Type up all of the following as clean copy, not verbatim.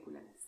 auriculares.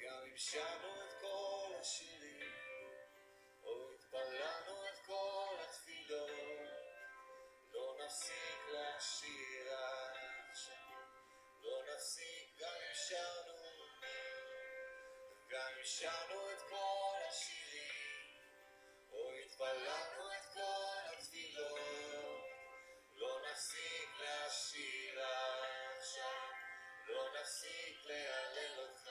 גם אם שרנו את כל השירים, או התפללנו את כל התפילות, לא נפסיק לשיר עכשיו, לא נפסיק גם אם שרנו, גם אם שרנו את כל השירים, או התפללנו את כל התפילות, לא נפסיק לשיר עכשיו, לא נפסיק להלל אותך.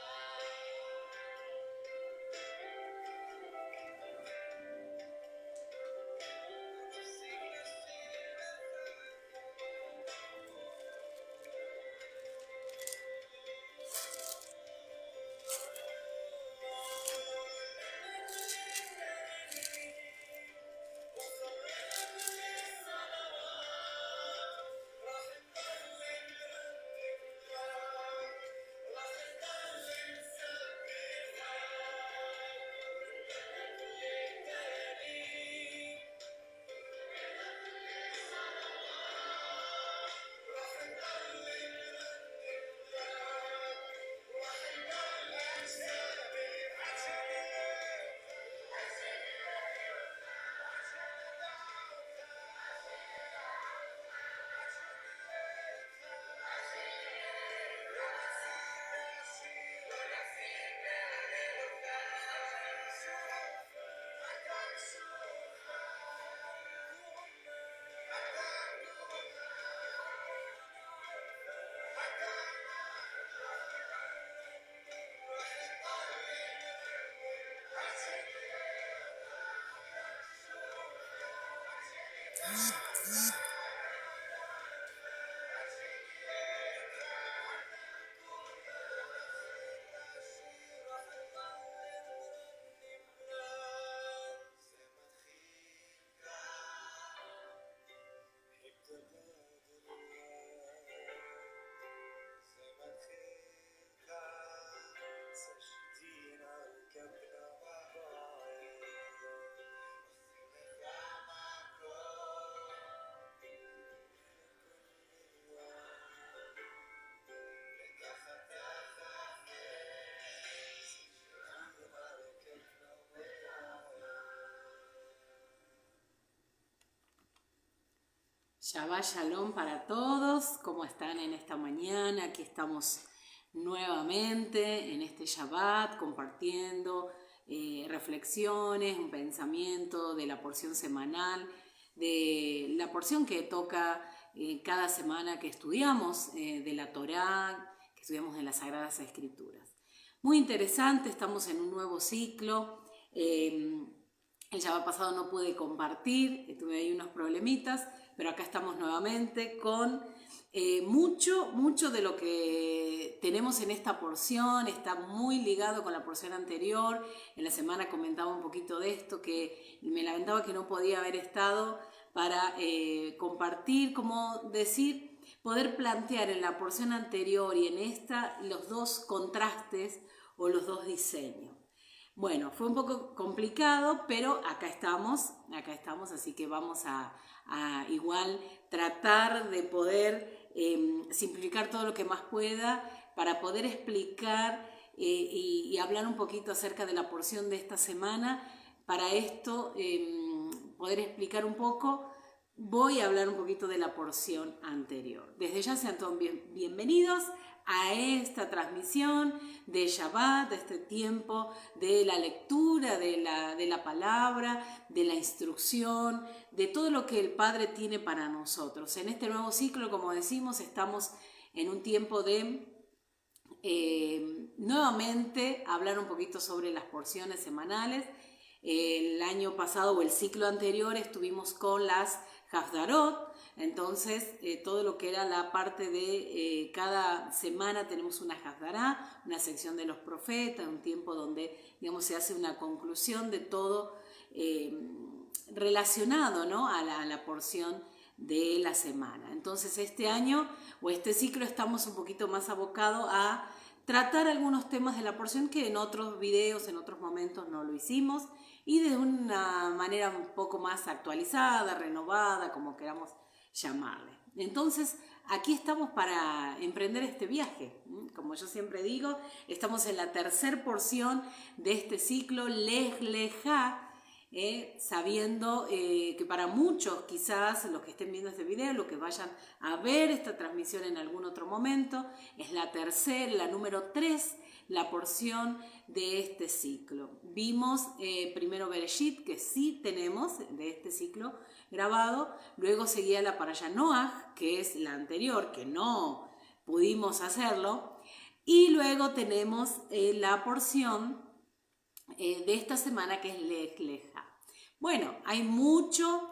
Shabbat Shalom para todos, ¿cómo están en esta mañana? Aquí estamos nuevamente en este Shabbat compartiendo reflexiones, un pensamiento de la porción semanal, de la porción que toca cada semana que estudiamos de la Torá, que estudiamos de las Sagradas Escrituras. Muy interesante, estamos en un nuevo ciclo. El Shabbat pasado no pude compartir, tuve ahí unos problemitas, pero acá estamos nuevamente con mucho de lo que tenemos en esta porción, está muy ligado con la porción anterior. En la semana comentaba un poquito de esto, que me lamentaba que no podía haber estado para compartir, como decir, poder plantear en la porción anterior y en esta los dos contrastes o los dos diseños. Bueno, fue un poco complicado, pero acá estamos, así que vamos a igual tratar de poder simplificar todo lo que más pueda para poder explicar y hablar un poquito acerca de la porción de esta semana. Para esto, poder explicar un poco voy a hablar un poquito de la porción anterior. Desde ya sean todos bienvenidos a esta transmisión de Shabbat, de este tiempo de la lectura de la palabra, de la instrucción, de todo lo que el Padre tiene para nosotros. En este nuevo ciclo, como decimos, estamos en un tiempo de nuevamente hablar un poquito sobre las porciones semanales. El año pasado o el ciclo anterior estuvimos con las Hafdarot, entonces todo lo que era la parte de cada semana tenemos una Hafdará, una sección de los profetas, un tiempo donde, digamos, se hace una conclusión de todo relacionado, ¿no?, a la porción de la semana. Entonces este año o este ciclo estamos un poquito más abocados a tratar algunos temas de la porción que en otros videos, en otros momentos no lo hicimos, y de una manera un poco más actualizada, renovada, como queramos llamarle. Entonces, aquí estamos para emprender este viaje. Como yo siempre digo, estamos en la tercera porción de este ciclo, Lej Lejá, sabiendo que para muchos, quizás los que estén viendo este video, los que vayan a ver esta transmisión en algún otro momento, es la tercera, la número 3, la porción de este ciclo. Vimos primero Bereshit, que sí tenemos de este ciclo grabado, luego seguía la Parashá Noaj, que es la anterior, que no pudimos hacerlo, y luego tenemos la porción de esta semana, que es Lej Lejá. Bueno, hay mucho,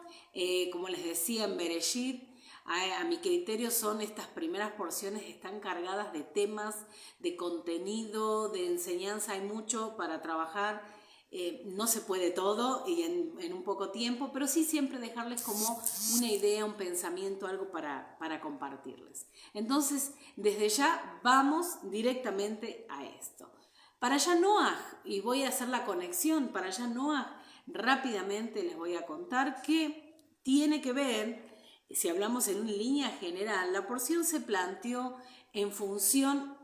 como les decía en Bereshit, a mi criterio son estas primeras porciones, están cargadas de temas, de contenido, de enseñanza, hay mucho para trabajar. No se puede todo y en un poco tiempo, pero sí siempre dejarles como una idea, un pensamiento, algo para compartirles. Entonces, desde ya vamos directamente a esto. Parashá Noaj, y voy a hacer la conexión, Parashá Noaj, rápidamente les voy a contar que tiene que ver, si hablamos en una línea general, la porción se planteó en función,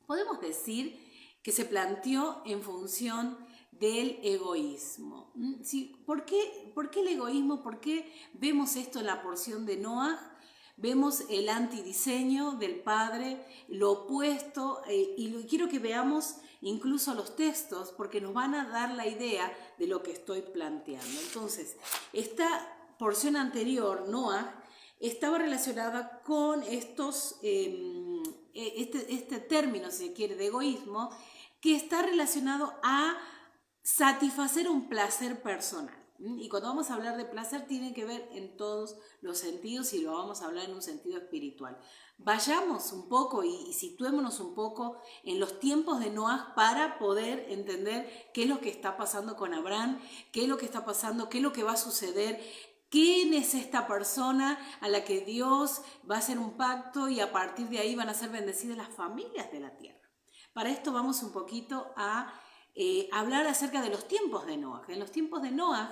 podemos decir que se planteó en función del egoísmo. ¿Sí? ¿Por qué el egoísmo? ¿Por qué vemos esto en la porción de Noaj? Vemos el antidiseño del Padre, lo opuesto, y quiero que veamos incluso los textos porque nos van a dar la idea de lo que estoy planteando. Entonces, esta porción anterior, Noaj, estaba relacionada con estos, este término, si se quiere, de egoísmo, que está relacionado a satisfacer un placer personal. Y cuando vamos a hablar de placer tiene que ver en todos los sentidos y lo vamos a hablar en un sentido espiritual. Vayamos un poco y situémonos un poco en los tiempos de Noaj para poder entender qué es lo que está pasando con Abraham, qué es lo que está pasando, qué es lo que va a suceder, quién es esta persona a la que Dios va a hacer un pacto y a partir de ahí van a ser bendecidas las familias de la tierra. Para esto vamos un poquito a hablar acerca de los tiempos de Noaj. En los tiempos de Noaj,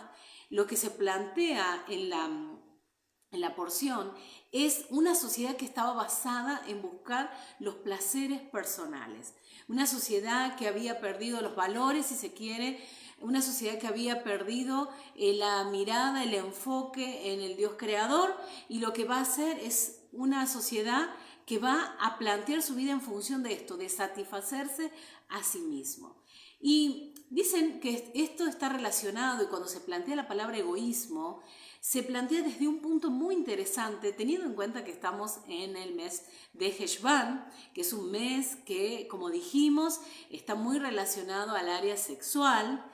lo que se plantea en la porción es una sociedad que estaba basada en buscar los placeres personales. Una sociedad que había perdido los valores, si se quiere, una sociedad que había perdido la mirada, el enfoque en el Dios creador, y lo que va a hacer es una sociedad que va a plantear su vida en función de esto, de satisfacerse a sí mismo. Y dicen que esto está relacionado, y cuando se plantea la palabra egoísmo, se plantea desde un punto muy interesante, teniendo en cuenta que estamos en el mes de Heshvan, que es un mes que, como dijimos, está muy relacionado al área sexual.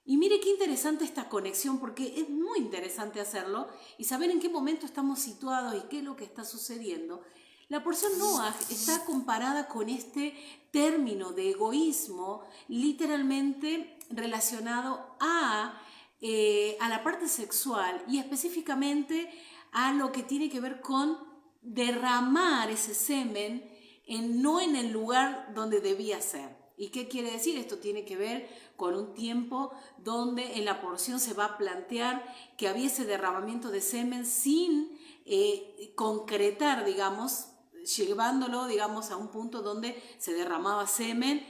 Y mire qué interesante esta conexión, porque es muy interesante hacerlo y saber en qué momento estamos situados y qué es lo que está sucediendo. La porción Noaj está comparada con este término de egoísmo literalmente relacionado a la parte sexual y específicamente a lo que tiene que ver con derramar ese semen no en el lugar donde debía ser. ¿Y qué quiere decir? Esto tiene que ver con un tiempo donde en la porción se va a plantear que había ese derramamiento de semen sin concretar, digamos, llevándolo, digamos, a un punto donde se derramaba semen,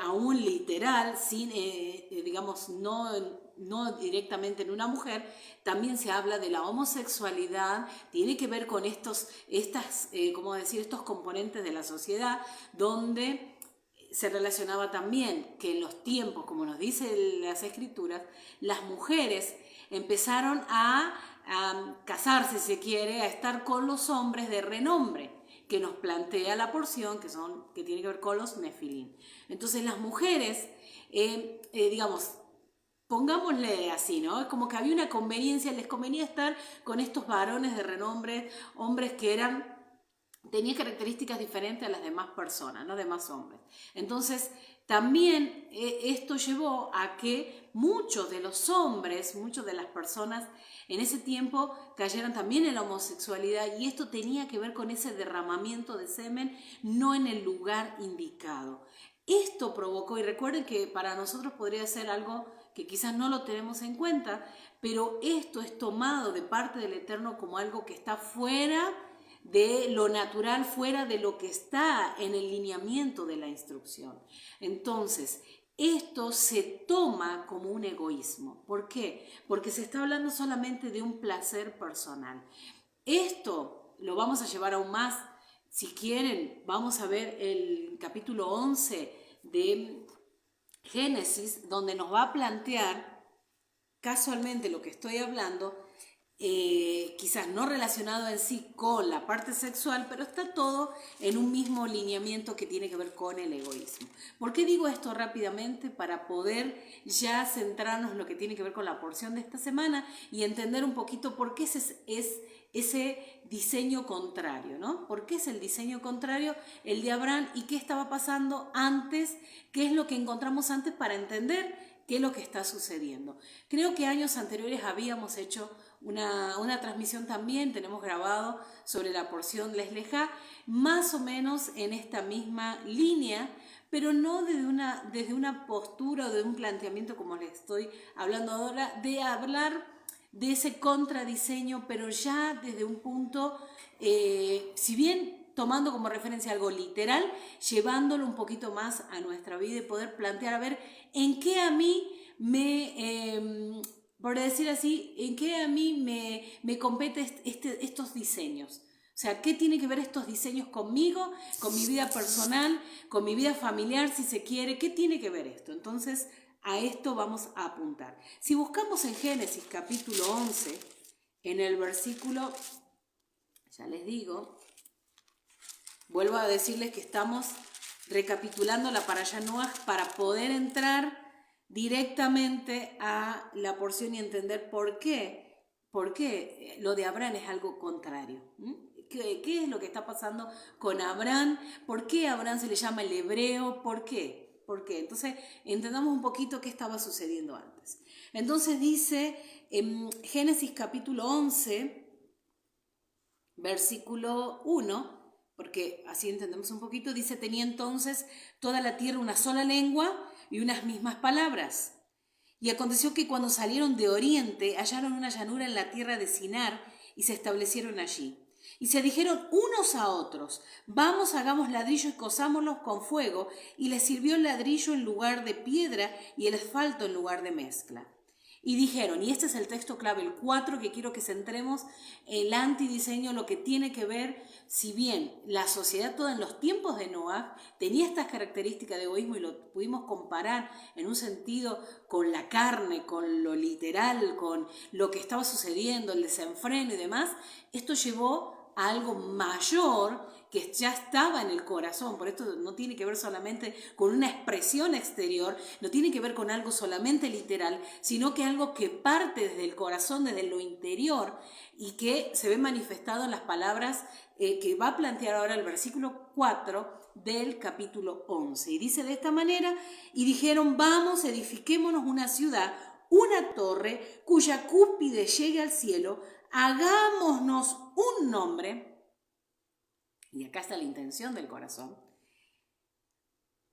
aún literal, sin, digamos, no no directamente en una mujer, también se habla de la homosexualidad, tiene que ver con estos componentes de la sociedad, donde se relacionaba también que en los tiempos, como nos dicen las escrituras, las mujeres empezaron a casarse, si se quiere, a estar con los hombres de renombre, que nos plantea la porción que tiene que ver con los nefilín. Entonces las mujeres, pongámosle así, ¿no? Es como que había una conveniencia, les convenía estar con estos varones de renombre, hombres que tenían características diferentes a las demás personas, ¿no? Demás hombres. Entonces, también esto llevó a que muchos de los hombres, muchas de las personas en ese tiempo cayeran también en la homosexualidad, y esto tenía que ver con ese derramamiento de semen no en el lugar indicado. Esto provocó, y recuerden que para nosotros podría ser algo que quizás no lo tenemos en cuenta, pero esto es tomado de parte del Eterno como algo que está fuera de lo natural, fuera de lo que está en el lineamiento de la instrucción. Entonces, esto se toma como un egoísmo. ¿Por qué? Porque se está hablando solamente de un placer personal. Esto lo vamos a llevar aún más. Si quieren, vamos a ver el capítulo 11 de Génesis, donde nos va a plantear casualmente lo que estoy hablando, quizás no relacionado en sí con la parte sexual, pero está todo en un mismo lineamiento que tiene que ver con el egoísmo. ¿Por qué digo esto rápidamente? Para poder ya centrarnos en lo que tiene que ver con la porción de esta semana y entender un poquito por qué es ese diseño contrario, ¿no? ¿Por qué es el diseño contrario el de Abraham y qué estaba pasando antes? ¿Qué es lo que encontramos antes para entender qué es lo que está sucediendo? Creo que años anteriores habíamos hecho una transmisión también, tenemos grabado sobre la porción Les Lejá, más o menos en esta misma línea, pero no desde una postura o de un planteamiento como les estoy hablando ahora, de hablar de ese contradiseño, pero ya desde un punto, si bien tomando como referencia algo literal, llevándolo un poquito más a nuestra vida y poder plantear, a ver, en qué a mí por decir así, en qué a mí me compete estos diseños. O sea, ¿qué tiene que ver estos diseños conmigo, con mi vida personal, con mi vida familiar, si se quiere? ¿Qué tiene que ver esto? Entonces, a esto vamos a apuntar. Si buscamos en Génesis capítulo 11, en el versículo, ya les digo, vuelvo a decirles que estamos recapitulando la Parashá Noaj para poder entrar directamente a la porción y entender por qué lo de Abraham es algo contrario. ¿Qué es lo que está pasando con Abraham? ¿Por qué Abraham se le llama el hebreo? ¿Por qué? Entonces, entendamos un poquito qué estaba sucediendo antes. Entonces dice en Génesis capítulo 11, versículo 1, porque así entendemos un poquito, dice: tenía entonces toda la tierra una sola lengua y unas mismas palabras. Y aconteció que cuando salieron de oriente, hallaron una llanura en la tierra de Sinar y se establecieron allí. Y se dijeron unos a otros: vamos, hagamos ladrillo y cosámoslos con fuego. Y les sirvió el ladrillo en lugar de piedra y el asfalto en lugar de mezcla. Y dijeron, y este es el texto clave, el 4, que quiero que centremos, el antidiseño, lo que tiene que ver, si bien la sociedad toda en los tiempos de Noaj tenía estas características de egoísmo y lo pudimos comparar en un sentido con la carne, con lo literal, con lo que estaba sucediendo, el desenfreno y demás, esto llevó a algo mayor que ya estaba en el corazón. Por esto no tiene que ver solamente con una expresión exterior, no tiene que ver con algo solamente literal, sino que algo que parte desde el corazón, desde lo interior, y que se ve manifestado en las palabras que va a plantear ahora el versículo 4 del capítulo 11. Y dice de esta manera: y dijeron, vamos, edifiquémonos una ciudad, una torre cuya cúspide llegue al cielo, hagámonos un nombre. Y acá está la intención del corazón,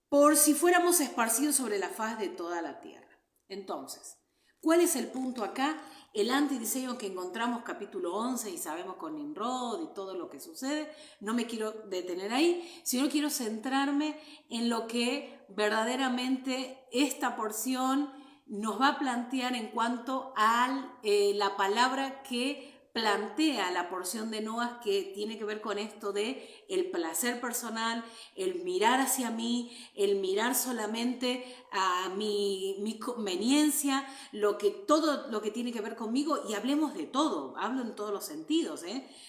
por si fuéramos esparcidos sobre la faz de toda la tierra. Entonces, ¿cuál es el punto acá? El antidiseño que encontramos capítulo 11 y sabemos con Nimrod y todo lo que sucede. No me quiero detener ahí, sino quiero centrarme en lo que verdaderamente esta porción nos va a plantear en cuanto a la palabra que plantea la porción de Noas, que tiene que ver con esto de el placer personal, el mirar hacia mí, el mirar solamente a mi conveniencia, todo lo que tiene que ver conmigo, y hablemos de todo, hablo en todos los sentidos,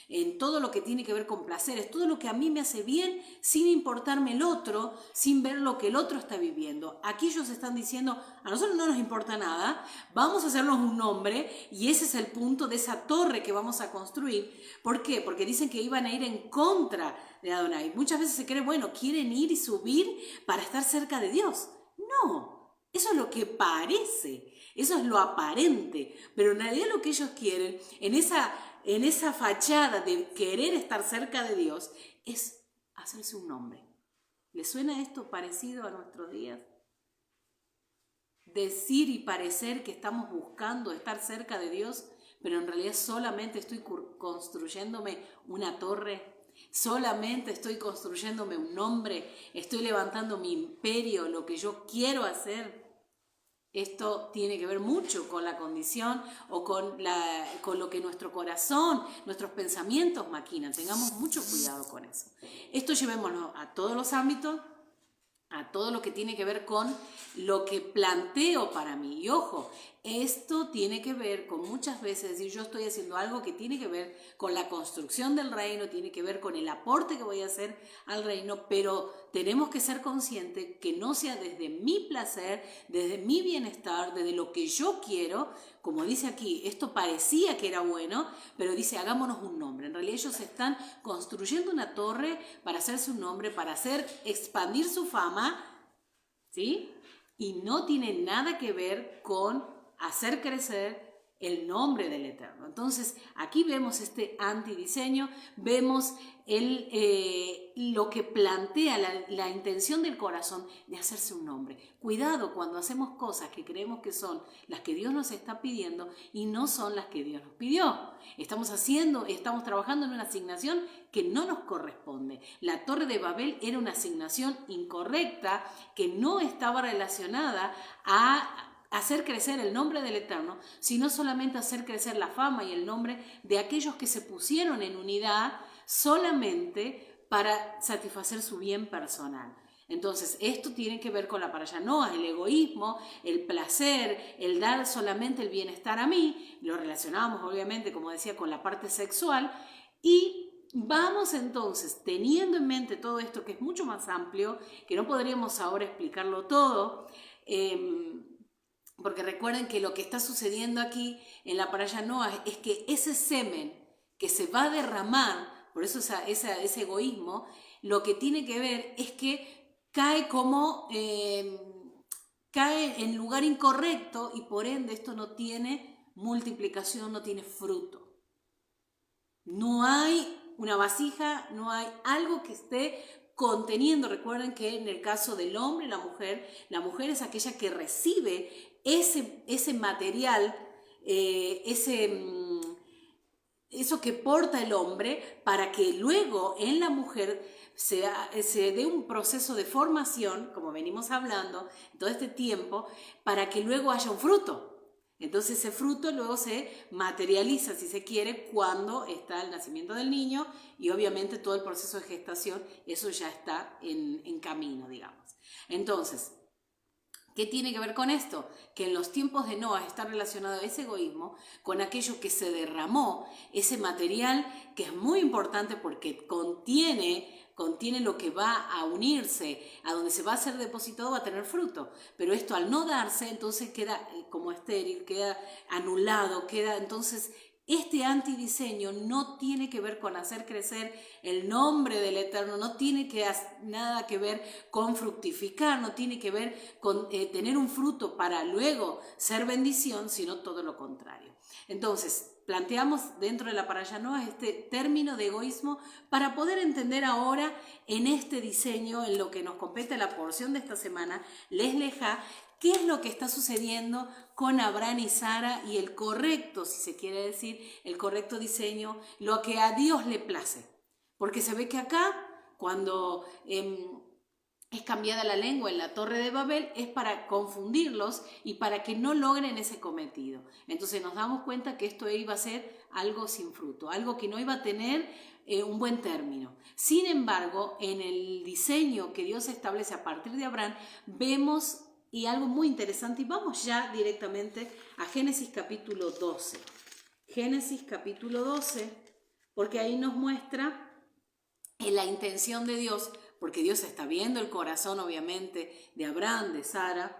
en todo lo que tiene que ver con placeres, todo lo que a mí me hace bien sin importarme el otro, sin ver lo que el otro está viviendo. Aquí ellos están diciendo, a nosotros no nos importa nada, vamos a hacernos un nombre, y ese es el punto de esa torre que vamos a construir. ¿Por qué? Porque dicen que iban a ir en contra de Adonai. Muchas veces se cree, bueno, quieren ir y subir para estar cerca de Dios. No, eso es lo que parece, eso es lo aparente, pero en realidad lo que ellos quieren, en esa fachada de querer estar cerca de Dios, es hacerse un nombre. ¿Les suena esto parecido a nuestros días? Decir y parecer que estamos buscando estar cerca de Dios, pero en realidad solamente estoy construyéndome una torre, solamente estoy construyéndome un nombre, estoy levantando mi imperio, lo que yo quiero hacer. Esto tiene que ver mucho con la condición o con lo que nuestro corazón, nuestros pensamientos maquinan. Tengamos mucho cuidado con eso. Esto llevémoslo a todos los ámbitos, a todo lo que tiene que ver con lo que planteo para mí. Y ojo, esto tiene que ver con muchas veces decir, yo estoy haciendo algo que tiene que ver con la construcción del reino, tiene que ver con el aporte que voy a hacer al reino, pero tenemos que ser conscientes que no sea desde mi placer, desde mi bienestar, desde lo que yo quiero. Como dice aquí, esto parecía que era bueno, pero dice, hagámonos un nombre. En realidad ellos están construyendo una torre para hacerse un nombre, para expandir su fama, ¿sí? Y no tiene nada que ver con hacer crecer el nombre del Eterno. Entonces, aquí vemos este antidiseño, vemos lo que plantea la intención del corazón de hacerse un nombre. Cuidado cuando hacemos cosas que creemos que son las que Dios nos está pidiendo y no son las que Dios nos pidió. Estamos trabajando en una asignación que no nos corresponde. La Torre de Babel era una asignación incorrecta que no estaba relacionada a hacer crecer el nombre del Eterno, sino solamente hacer crecer la fama y el nombre de aquellos que se pusieron en unidad solamente para satisfacer su bien personal. Entonces, esto tiene que ver con la parashá Noah, el egoísmo, el placer, el dar solamente el bienestar a mí. Lo relacionamos, obviamente, como decía, con la parte sexual. Y vamos entonces, teniendo en mente todo esto, que es mucho más amplio, que no podríamos ahora explicarlo todo, porque recuerden que lo que está sucediendo aquí en la parashá Noah es que ese semen que se va a derramar, por eso ese egoísmo, lo que tiene que ver es que cae en lugar incorrecto, y por ende esto no tiene multiplicación, no tiene fruto. No hay una vasija, no hay algo que esté conteniendo. Recuerden que en el caso del hombre y la mujer es aquella que recibe ese material, eso que porta el hombre, para que luego en la mujer se dé un proceso de formación, como venimos hablando todo este tiempo, para que luego haya un fruto. Entonces ese fruto luego se materializa, si se quiere, cuando está el nacimiento del niño, y obviamente todo el proceso de gestación, eso ya está en camino, digamos. Entonces, ¿qué tiene que ver con esto? Que en los tiempos de Noah está relacionado ese egoísmo con aquello que se derramó, ese material que es muy importante porque contiene lo que va a unirse, a donde se va a ser depositado, va a tener fruto. Pero esto al no darse, entonces queda como estéril, queda anulado, entonces este antidiseño no tiene que ver con hacer crecer el nombre del Eterno, no tiene nada que ver con fructificar, no tiene que ver con tener un fruto para luego ser bendición, sino todo lo contrario. Entonces, planteamos dentro de la parashá Noah este término de egoísmo para poder entender ahora en este diseño, en lo que nos compete la porción de esta semana, Les Lejá, qué es lo que está sucediendo con Abraham y Sara y el correcto, si se quiere decir, el correcto diseño, lo que a Dios le place. Porque se ve que acá, cuando es cambiada la lengua en la Torre de Babel, es para confundirlos y para que no logren ese cometido. Entonces nos damos cuenta que esto iba a ser algo sin fruto, algo que no iba a tener un buen término. Sin embargo, en el diseño que Dios establece a partir de Abraham, vemos y algo muy interesante, y vamos ya directamente a Génesis capítulo 12. Génesis capítulo 12, porque ahí nos muestra la intención de Dios, porque Dios está viendo el corazón obviamente de Abraham, de Sara.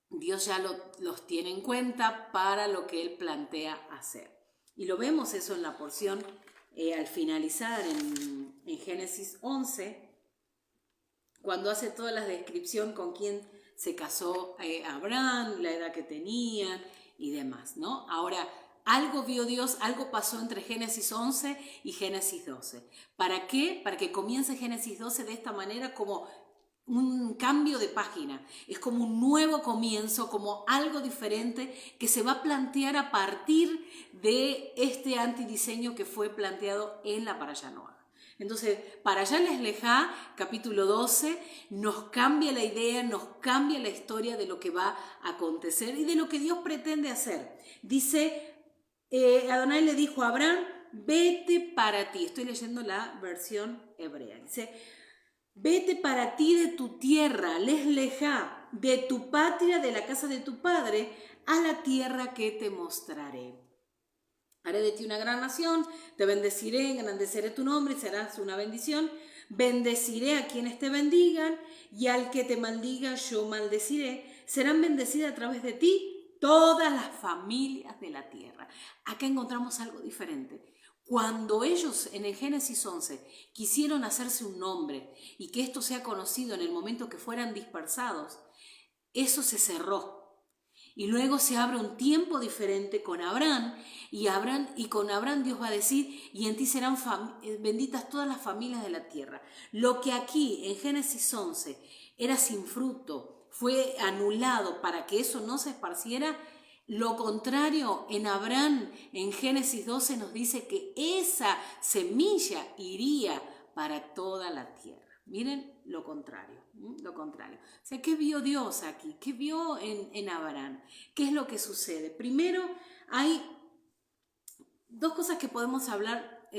Dios ya los tiene en cuenta para lo que Él plantea hacer. Y lo vemos eso en la porción al finalizar en Génesis 11, cuando hace toda la descripción con quién se casó Abraham, la edad que tenían y demás, ¿no? Ahora, algo vio Dios, algo pasó entre Génesis 11 y Génesis 12. ¿Para qué? Para que comience Génesis 12 de esta manera, como un cambio de página. Es como un nuevo comienzo, como algo diferente que se va a plantear a partir de este antidiseño que fue planteado en la Parashá Noaj. Entonces, Parashá Lech Lecha, capítulo 12, nos cambia la idea, nos cambia la historia de lo que va a acontecer y de lo que Dios pretende hacer. Dice, Adonai le dijo a Abraham, vete para ti. Estoy leyendo la versión hebrea. Dice, vete para ti de tu tierra, Lech Lecha, de tu patria, de la casa de tu padre, a la tierra que te mostraré. Haré de ti una gran nación, te bendeciré, engrandeceré tu nombre y serás una bendición. Bendeciré a quienes te bendigan y al que te maldiga yo maldeciré. Serán bendecidas a través de ti todas las familias de la tierra. Acá encontramos algo diferente. Cuando ellos en el Génesis 11 quisieron hacerse un nombre y que esto sea conocido en el momento que fueran dispersados, eso se cerró. Y luego se abre un tiempo diferente con Abraham y con Abraham Dios va a decir, y en ti serán benditas todas las familias de la tierra. Lo que aquí en Génesis 11 era sin fruto, fue anulado para que eso no se esparciera. Lo contrario, en Abraham, en Génesis 12 nos dice que esa semilla iría para toda la tierra. Miren lo contrario, lo contrario. O sea, ¿qué vio Dios aquí? ¿Qué vio en Abraham? ¿Qué es lo que sucede? Primero, hay dos cosas que podemos hablar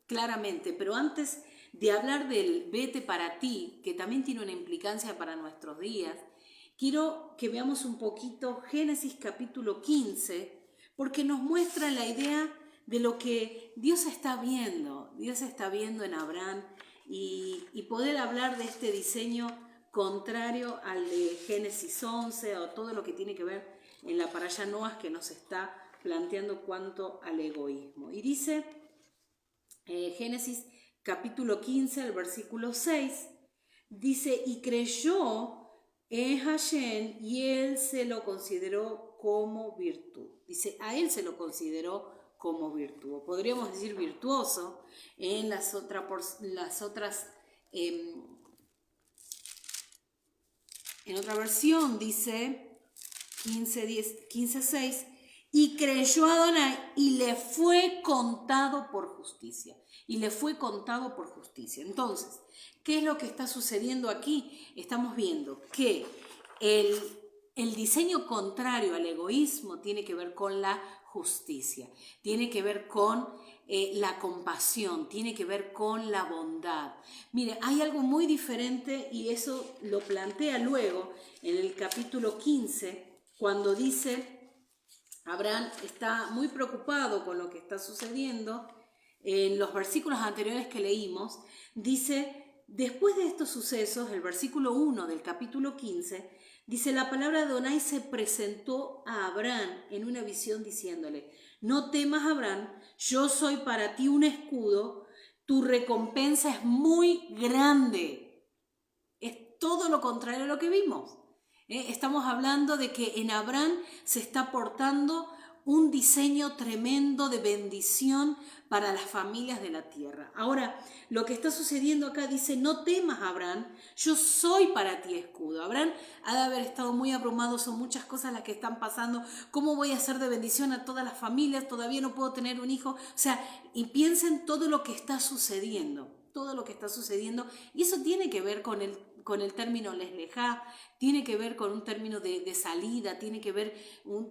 claramente, pero antes de hablar del vete para ti, que también tiene una implicancia para nuestros días, quiero que veamos un poquito Génesis capítulo 15, porque nos muestra la idea de lo que Dios está viendo. Dios está viendo en Abraham y poder hablar de este diseño contrario al de Génesis 11 o todo lo que tiene que ver en la Parashá Noaj que nos está planteando cuanto al egoísmo. Y dice Génesis capítulo 15, el versículo 6, dice, y creyó en Hashem y él se lo consideró como virtud. Dice, a él se lo consideró como virtud. Podríamos decir virtuoso en las otras en otra versión dice 15:6, y creyó a Adonai y le fue contado por justicia. Y le fue contado por justicia. Entonces, ¿qué es lo que está sucediendo aquí? Estamos viendo que el diseño contrario al egoísmo tiene que ver con la justicia, tiene que ver con la compasión, tiene que ver con la bondad. Mire, hay algo muy diferente y eso lo plantea luego en el capítulo 15, cuando dice, Abraham está muy preocupado con lo que está sucediendo. En los versículos anteriores que leímos, dice, después de estos sucesos, el versículo 1 del capítulo 15, dice, la palabra de Adonai se presentó a Abraham en una visión diciéndole, no temas, Abraham, yo soy para ti un escudo, tu recompensa es muy grande. Es todo lo contrario a lo que vimos. Estamos hablando de que en Abraham se está portando un diseño tremendo de bendición para las familias de la tierra. Ahora, lo que está sucediendo acá dice, no temas, Abraham, yo soy para ti escudo. Abraham ha de haber estado muy abrumado, son muchas cosas las que están pasando. ¿Cómo voy a hacer de bendición a todas las familias? Todavía no puedo tener un hijo. O sea, y piensen todo lo que está sucediendo. todo lo que está sucediendo, y eso tiene que ver con el término leslejá, tiene que ver con un término de salida, tiene que ver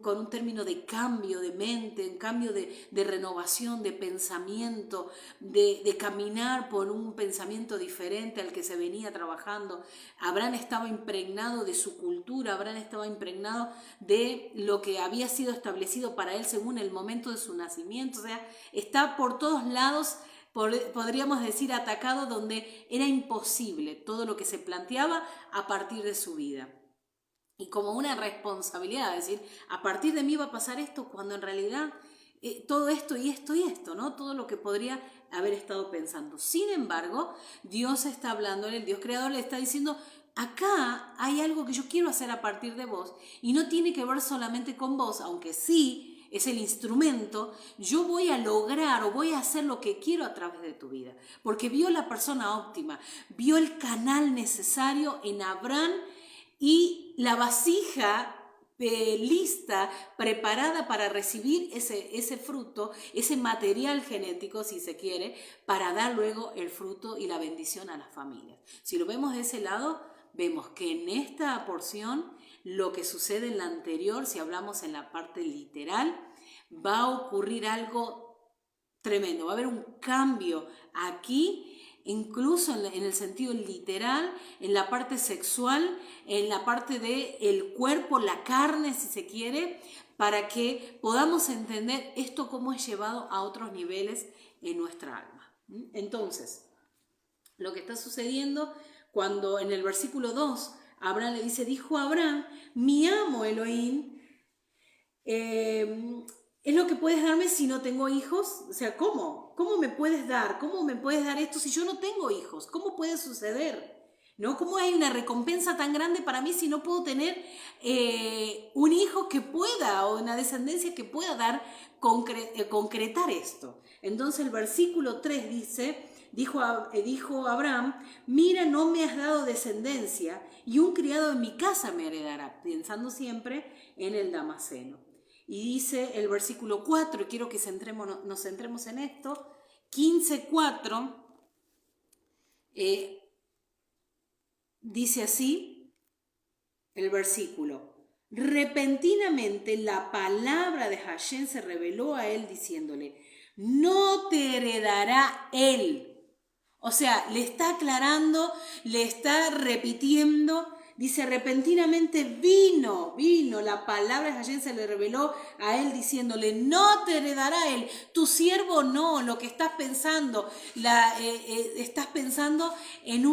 con un término de cambio de mente, un cambio de renovación, de pensamiento, de caminar por un pensamiento diferente al que se venía trabajando. Abraham estaba impregnado de su cultura, Abraham estaba impregnado de lo que había sido establecido para él según el momento de su nacimiento, o sea, está por todos lados, podríamos decir, atacado, donde era imposible todo lo que se planteaba a partir de su vida. Y como una responsabilidad, es decir, a partir de mí va a pasar esto, cuando en realidad todo esto y esto y esto, ¿no? Todo lo que podría haber estado pensando. Sin embargo, Dios está hablando, el Dios creador le está diciendo: acá hay algo que yo quiero hacer a partir de vos, y no tiene que ver solamente con vos, aunque sí es el instrumento. Yo voy a lograr o voy a hacer lo que quiero a través de tu vida, porque vio la persona óptima, vio el canal necesario en Abraham y la vasija lista, preparada para recibir ese fruto, ese material genético, si se quiere, para dar luego el fruto y la bendición a las familias. Si lo vemos de ese lado, vemos que en esta porción lo que sucede en la anterior, si hablamos en la parte literal, va a ocurrir algo tremendo, va a haber un cambio aquí, incluso en el sentido literal, en la parte sexual, en la parte del cuerpo, la carne, si se quiere, para que podamos entender esto cómo es llevado a otros niveles en nuestra alma. Entonces, lo que está sucediendo cuando en el versículo 2 Abraham le dice: dijo Abraham, mi amo Elohim, es lo que puedes darme si no tengo hijos. O sea, ¿cómo? ¿Cómo me puedes dar? ¿Cómo me puedes dar esto si yo no tengo hijos? ¿Cómo puede suceder? ¿No? ¿Cómo hay una recompensa tan grande para mí si no puedo tener un hijo que pueda, o una descendencia que pueda dar, concretar esto? Entonces el versículo 3 dice: dijo Abraham, mira, no me has dado descendencia, y un criado en mi casa me heredará, pensando siempre en el Damaseno. Y dice el versículo 4, y quiero que nos centremos en esto, 15:4, dice así el versículo: repentinamente la palabra de Hashem se reveló a él diciéndole: no te heredará él. O sea, le está aclarando, le está repitiendo. Dice: repentinamente vino la palabra de Hashem se le reveló a él diciéndole: no te heredará él, tu siervo no. Lo que estás pensando, estás pensando en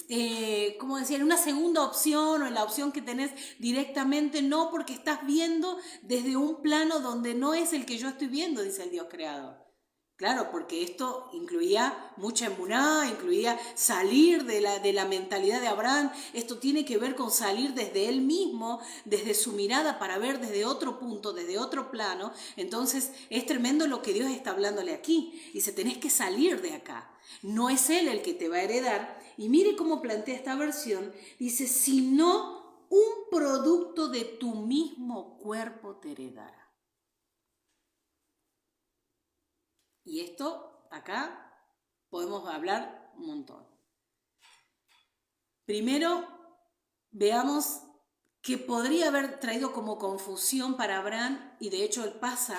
en una segunda opción, o en la opción que tenés directamente, no, porque estás viendo desde un plano donde no es el que yo estoy viendo, dice el Dios creador. Claro, porque esto incluía mucha emuná, incluía salir de la mentalidad de Abraham. Esto tiene que ver con salir desde él mismo, desde su mirada, para ver desde otro punto, desde otro plano. Entonces es tremendo lo que Dios está hablándole aquí. Dice: tenés que salir de acá. No es él el que te va a heredar. Y mire cómo plantea esta versión. Dice: sino un producto de tu mismo cuerpo te heredará. Y esto acá podemos hablar un montón. Primero, veamos que podría haber traído como confusión para Abraham, y de hecho él pasa,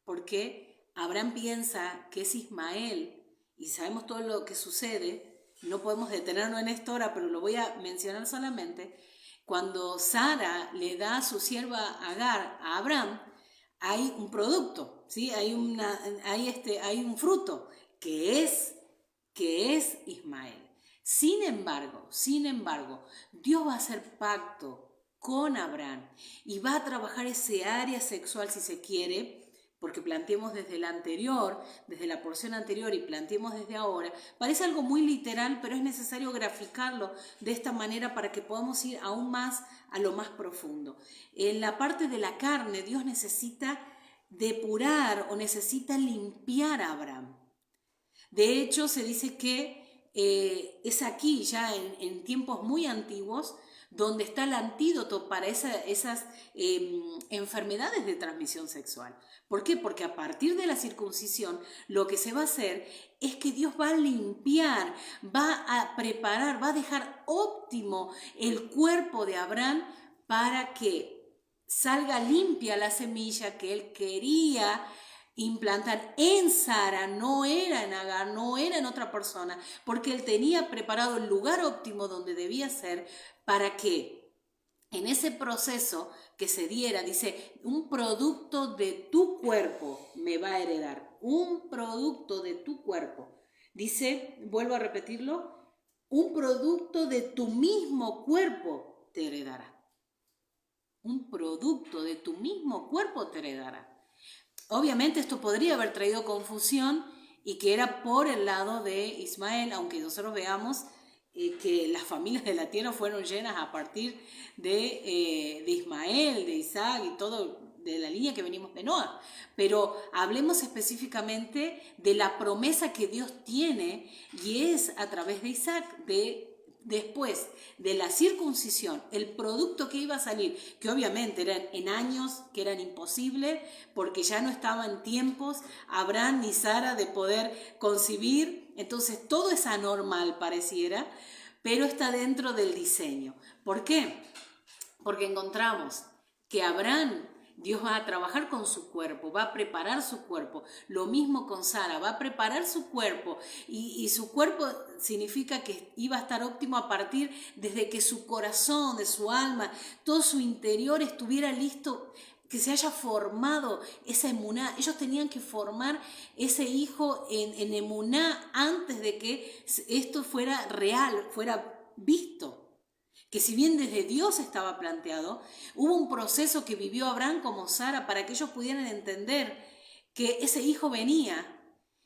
porque Abraham piensa que es Ismael, y sabemos todo lo que sucede. No podemos detenernos en esto ahora, pero lo voy a mencionar solamente. Cuando Sara le da a su sierva Agar a Abraham, hay un producto, ¿sí? Hay un fruto que es Ismael. Sin embargo, Dios va a hacer pacto con Abraham y va a trabajar ese área sexual, si se quiere, porque planteemos desde la anterior, desde la porción anterior, y planteemos desde ahora. Parece algo muy literal, pero es necesario graficarlo de esta manera para que podamos ir aún más a lo más profundo. En la parte de la carne, Dios necesita depurar o necesita limpiar a Abraham. De hecho, se dice que es aquí, ya en tiempos muy antiguos, donde está el antídoto para esas enfermedades de transmisión sexual. ¿Por qué? Porque a partir de la circuncisión lo que se va a hacer es que Dios va a limpiar, va a preparar, va a dejar óptimo el cuerpo de Abraham para que salga limpia la semilla que él quería implantar en Sara, no era en Agar, no era en otra persona, porque él tenía preparado el lugar óptimo donde debía ser para que en ese proceso que se diera, dice, un producto de tu cuerpo me va a heredar, un producto de tu cuerpo. Dice, vuelvo a repetirlo, un producto de tu mismo cuerpo te heredará. Un producto de tu mismo cuerpo te heredará. Obviamente esto podría haber traído confusión y que era por el lado de Ismael, aunque nosotros veamos que las familias de la tierra fueron llenas a partir de Ismael, de Isaac y todo de la línea que venimos de Noah. Pero hablemos específicamente de la promesa que Dios tiene y es a través de Isaac, después de la circuncisión, el producto que iba a salir, que obviamente eran en años que eran imposibles, porque ya no estaban tiempos Abraham ni Sara de poder concebir, entonces todo es anormal pareciera, pero está dentro del diseño. ¿Por qué? Porque encontramos que Abraham, Dios va a trabajar con su cuerpo, va a preparar su cuerpo. Lo mismo con Sara, va a preparar su cuerpo. Y su cuerpo significa que iba a estar óptimo a partir desde que su corazón, de su alma, todo su interior estuviera listo, que se haya formado esa emuná. Ellos tenían que formar ese hijo en emuná antes de que esto fuera real, fuera visto. Que si bien desde Dios estaba planteado, hubo un proceso que vivió Abraham como Sara para que ellos pudieran entender que ese hijo venía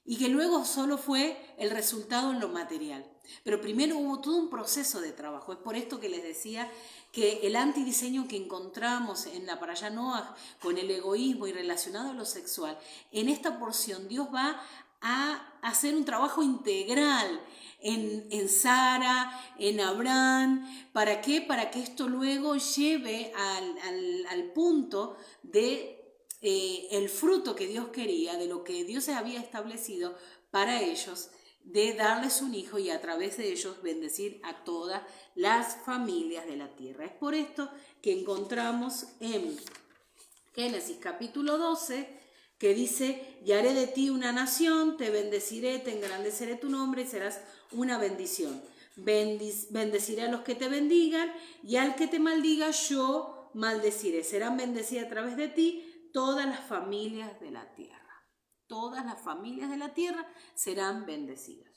y que luego solo fue el resultado en lo material. Pero primero hubo todo un proceso de trabajo. Es por esto que les decía que el antidiseño que encontramos en la Parashá Noaj con el egoísmo y relacionado a lo sexual, en esta porción Dios va a hacer un trabajo integral en Sara, en Abraham. ¿Para qué? Para que esto luego lleve al punto de el fruto que Dios quería, de lo que Dios había establecido para ellos, de darles un hijo y a través de ellos bendecir a todas las familias de la tierra. Es por esto que encontramos en Génesis capítulo 12, que dice, y haré de ti una nación, te bendeciré, te engrandeceré tu nombre y serás una bendición. Bendeciré a los que te bendigan y al que te maldiga yo maldeciré. Serán bendecidas a través de ti todas las familias de la tierra. Todas las familias de la tierra serán bendecidas.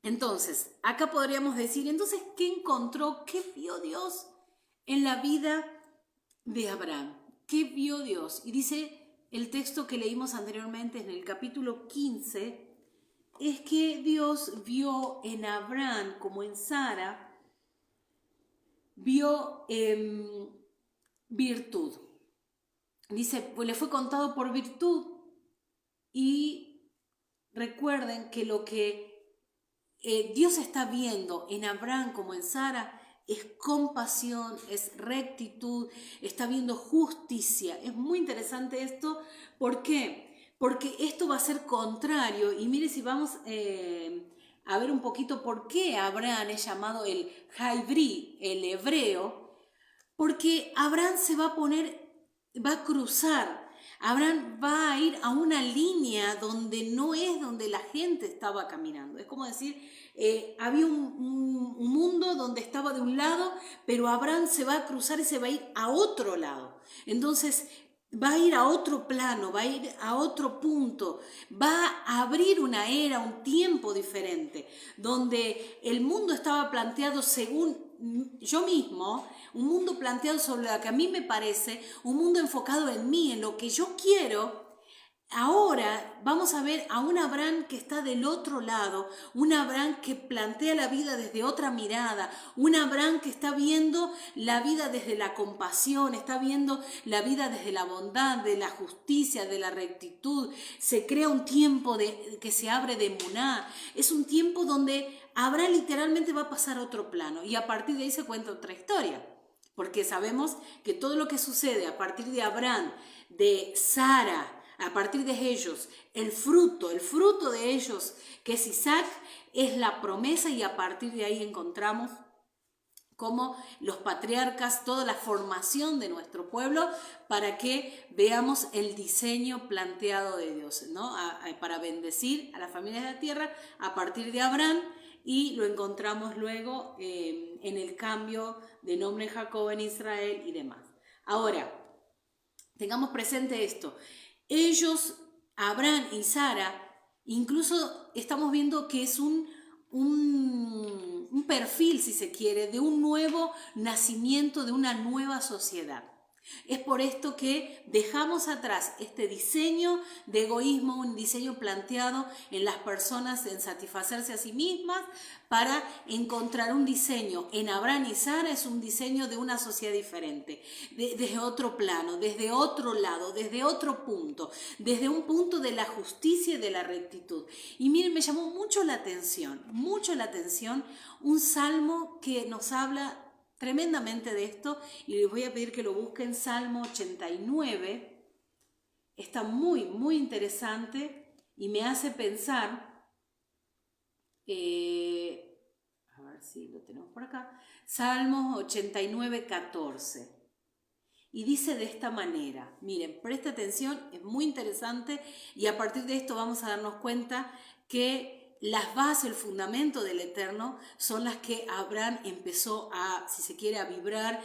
Entonces, acá podríamos decir, entonces, ¿qué encontró? ¿Qué vio Dios en la vida de Abraham? ¿Qué vio Dios? Y dice el texto que leímos anteriormente en el capítulo 15, es que Dios vio en Abraham como en Sara, vio virtud. Dice, pues le fue contado por virtud. Y recuerden que lo que Dios está viendo en Abraham como en Sara es compasión, es rectitud, está viendo justicia. Es muy interesante esto. ¿Por qué? Porque esto va a ser contrario. Y mire, si vamos a ver un poquito por qué Abraham es llamado el Jaibrí, el hebreo, porque Abraham se va a poner, va a cruzar. Abraham va a ir a una línea donde no es donde la gente estaba caminando. Es como decir, había un mundo donde estaba de un lado, pero Abraham se va a cruzar y se va a ir a otro lado. Entonces va a ir a otro plano, va a ir a otro punto, va a abrir una era, un tiempo diferente, donde el mundo estaba planteado según yo mismo, un mundo planteado sobre lo que a mí me parece, un mundo enfocado en mí, en lo que yo quiero. ahora vamos a ver a un Abraham que está del otro lado, un Abraham que plantea la vida desde otra mirada, un Abraham que está viendo la vida desde la compasión, está viendo la vida desde la bondad, de la justicia, de la rectitud. Se crea un tiempo que se abre de emuná. Es un tiempo donde Abraham literalmente va a pasar a otro plano y a partir de ahí se cuenta otra historia. Porque sabemos que todo lo que sucede a partir de Abraham, de Sara, a partir de ellos, el fruto de ellos, que es Isaac, es la promesa y a partir de ahí encontramos como los patriarcas, toda la formación de nuestro pueblo para que veamos el diseño planteado de Dios, ¿no? Para bendecir a las familias de la tierra a partir de Abraham, y lo encontramos luego en el cambio de nombre en Jacob en Israel y demás. Ahora, tengamos presente esto. Ellos, Abraham y Sara, incluso estamos viendo que es un perfil, si se quiere, de un nuevo nacimiento, de una nueva sociedad. Es por esto que dejamos atrás este diseño de egoísmo, un diseño planteado en las personas en satisfacerse a sí mismas, para encontrar un diseño en Abraham y Sara. Es un diseño de una sociedad diferente, desde otro plano, desde otro lado, desde otro punto, desde un punto de la justicia y de la rectitud. Y miren, me llamó mucho la atención un salmo que nos habla tremendamente de esto, y les voy a pedir que lo busquen. Salmo 89, está muy, muy interesante y me hace pensar, a ver si lo tenemos por acá, Salmos 89, 14. Y dice de esta manera, miren, presta atención, es muy interesante, y a partir de esto vamos a darnos cuenta que las bases, el fundamento del Eterno son las que Abraham empezó a, si se quiere, a vibrar.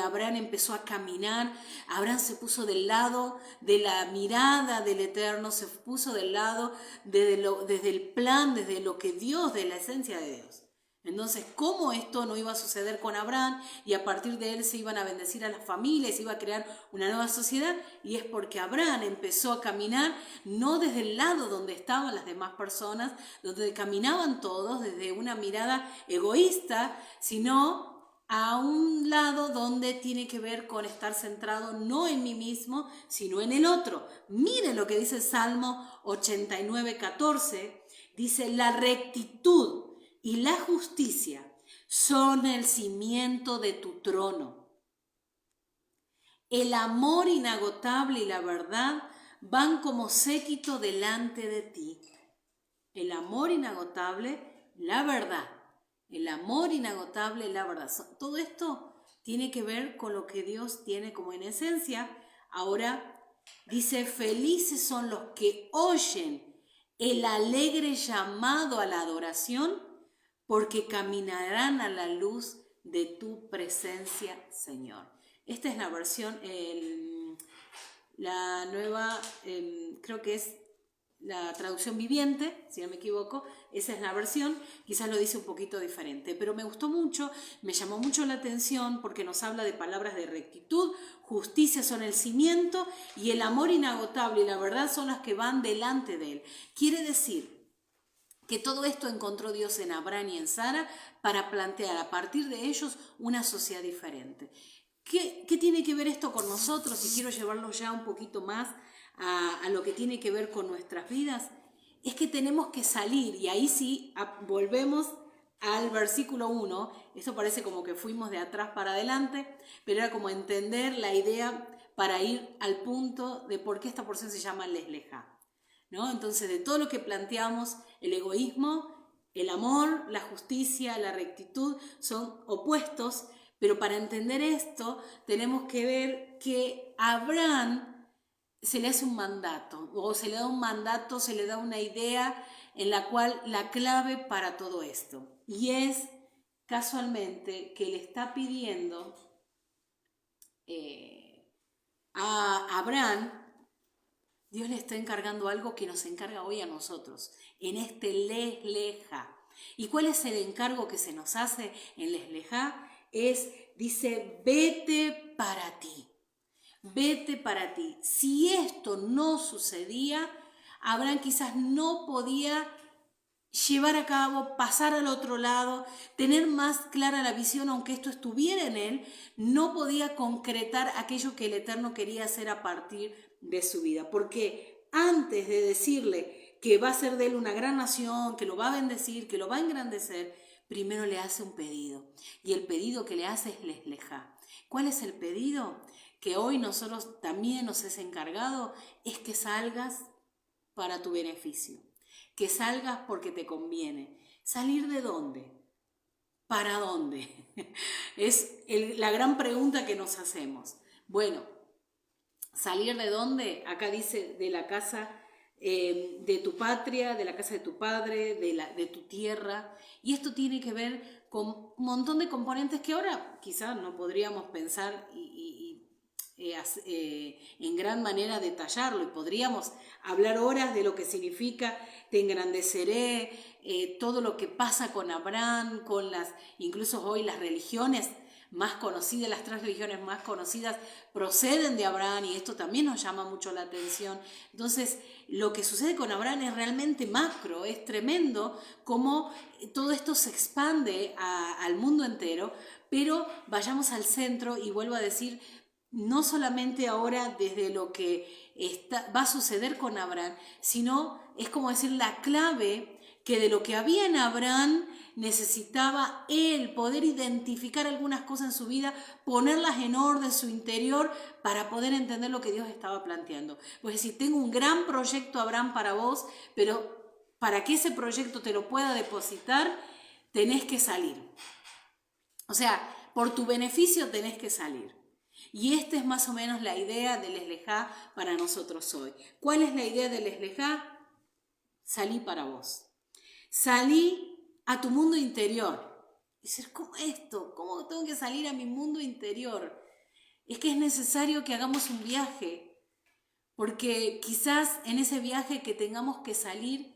Abraham empezó a caminar. Abraham se puso del lado de la mirada del Eterno, se puso del lado desde el plan, desde lo que Dios, de la esencia de Dios. Entonces, ¿cómo esto no iba a suceder con Abraham? Y a partir de él se iban a bendecir a las familias, se iba a crear una nueva sociedad. Y es porque Abraham empezó a caminar no desde el lado donde estaban las demás personas, donde caminaban todos desde una mirada egoísta, sino a un lado donde tiene que ver con estar centrado no en mí mismo, sino en el otro. Miren lo que dice el Salmo 89, 14. Dice: la rectitud y la justicia son el cimiento de tu trono. El amor inagotable y la verdad van como séquito delante de ti. El amor inagotable, la verdad. El amor inagotable, la verdad. Todo esto tiene que ver con lo que Dios tiene como en esencia. Ahora dice: felices son los que oyen el alegre llamado a la adoración, porque caminarán a la luz de tu presencia, Señor. Esta es la versión, la nueva, creo que es la traducción viviente, si no me equivoco. Esa es la versión, quizás lo dice un poquito diferente, pero me gustó mucho, me llamó mucho la atención, porque nos habla de palabras de rectitud, justicia son el cimiento, y el amor inagotable y la verdad son las que van delante de él. Quiere decir que todo esto encontró Dios en Abraham y en Sara para plantear a partir de ellos una sociedad diferente. ¿Qué tiene que ver esto con nosotros? Y quiero llevarlo ya un poquito más a lo que tiene que ver con nuestras vidas. Es que tenemos que salir, y ahí sí volvemos al versículo 1. Esto parece como que fuimos de atrás para adelante, pero era como entender la idea para ir al punto de por qué esta porción se llama Lej Lejá, ¿no? Entonces, de todo lo que planteamos, el egoísmo, el amor, la justicia, la rectitud son opuestos, pero para entender esto tenemos que ver que a Abraham se le hace un mandato, o se le da un mandato, se le da una idea en la cual la clave para todo esto, y es casualmente que le está pidiendo a Abraham. Dios le está encargando algo que nos encarga hoy a nosotros, en este Lej Lejá. ¿Y cuál es el encargo que se nos hace en Lej Lejá? Dice, vete para ti. vete para ti. Si esto no sucedía, Abraham quizás no podía llevar a cabo, pasar al otro lado, tener más clara la visión, aunque esto estuviera en él, no podía concretar aquello que el Eterno quería hacer a partir de su vida. Porque antes de decirle que va a ser de él una gran nación, que lo va a bendecir, que lo va a engrandecer, primero le hace un pedido. Y el pedido que le hace es Leslejá. ¿Cuál es el pedido? Que hoy nosotros también nos es encargado, es que salgas para tu beneficio. Que salgas porque te conviene. ¿Salir de dónde? ¿Para dónde? Es la gran pregunta que nos hacemos. Bueno, ¿salir de dónde? Acá dice de la casa de tu patria, de la casa de tu padre, de tu tierra. Y esto tiene que ver con un montón de componentes que ahora quizás no podríamos pensar en gran manera detallarlo, y podríamos hablar horas de lo que significa te engrandeceré, todo lo que pasa con Abraham, con incluso hoy las religiones más conocidas, las 3 religiones más conocidas proceden de Abraham, y esto también nos llama mucho la atención. Entonces, lo que sucede con Abraham es realmente macro, es tremendo cómo todo esto se expande al mundo entero, pero vayamos al centro y vuelvo a decir, no solamente ahora desde lo que va a suceder con Abraham, sino es como decir la clave que de lo que había en Abraham necesitaba él poder identificar algunas cosas en su vida, ponerlas en orden su interior para poder entender lo que Dios estaba planteando. Pues es decir, tengo un gran proyecto, Abraham, para vos, pero para que ese proyecto te lo pueda depositar, tenés que salir. O sea, por tu beneficio tenés que salir. Y esta es más o menos la idea del Leslejá para nosotros hoy. ¿Cuál es la idea del Leslejá? Salí para vos. Salí a tu mundo interior. Dices, ¿cómo esto? ¿Cómo tengo que salir a mi mundo interior? Es que es necesario que hagamos un viaje, porque quizás en ese viaje que tengamos que salir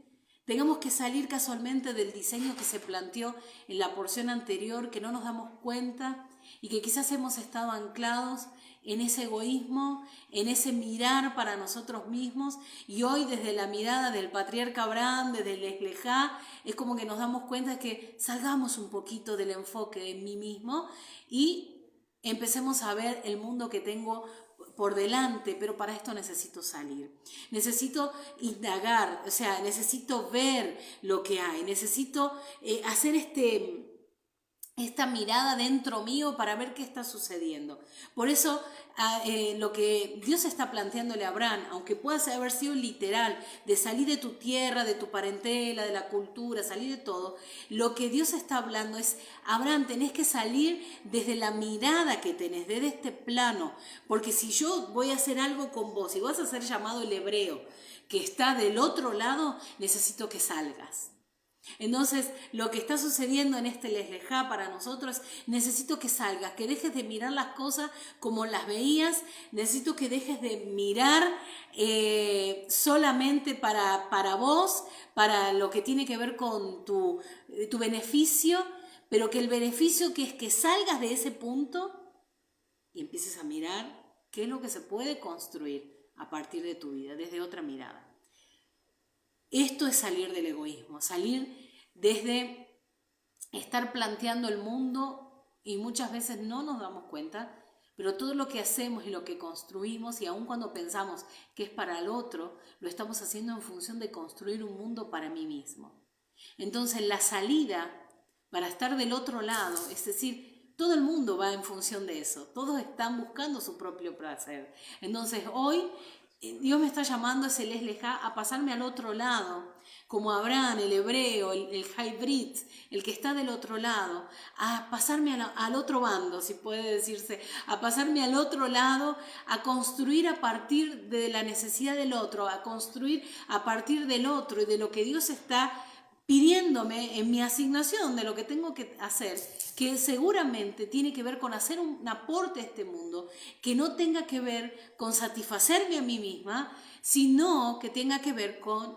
casualmente del diseño que se planteó en la porción anterior, que no nos damos cuenta y que quizás hemos estado anclados en ese egoísmo, en ese mirar para nosotros mismos, y hoy desde la mirada del patriarca Abraham, desde el Leslejá, es como que nos damos cuenta de que salgamos un poquito del enfoque en mí mismo y empecemos a ver el mundo que tengo por delante, pero para esto necesito salir, necesito indagar, o sea, necesito ver lo que hay, necesito hacer esta mirada dentro mío para ver qué está sucediendo. Por eso lo que Dios está planteándole a Abraham, aunque pueda haber sido literal, de salir de tu tierra, de tu parentela, de la cultura, salir de todo, lo que Dios está hablando es, Abraham, tenés que salir desde la mirada que tenés, desde este plano, porque si yo voy a hacer algo con vos y vas a ser llamado el hebreo, que está del otro lado, necesito que salgas. Entonces, lo que está sucediendo en este Leslejá para nosotros, necesito que salgas, que dejes de mirar las cosas como las veías, necesito que dejes de mirar solamente para vos, para lo que tiene que ver con tu beneficio, pero que el beneficio que es que salgas de ese punto y empieces a mirar qué es lo que se puede construir a partir de tu vida, desde otra mirada. Esto es salir del egoísmo, salir desde estar planteando el mundo, y muchas veces no nos damos cuenta, pero todo lo que hacemos y lo que construimos, y aun cuando pensamos que es para el otro, lo estamos haciendo en función de construir un mundo para mí mismo. Entonces la salida para estar del otro lado, es decir, todo el mundo va en función de eso, todos están buscando su propio placer. Entonces hoy Dios me está llamando a ese Leslejá a pasarme al otro lado, como Abraham, el hebreo, el hybrid, el que está del otro lado, a pasarme al otro bando, si puede decirse, a pasarme al otro lado, a construir a partir de la necesidad del otro, a construir a partir del otro y de lo que Dios está pidiéndome en mi asignación, de lo que tengo que hacer, que seguramente tiene que ver con hacer un aporte a este mundo, que no tenga que ver con satisfacerme a mí misma, sino que tenga que ver con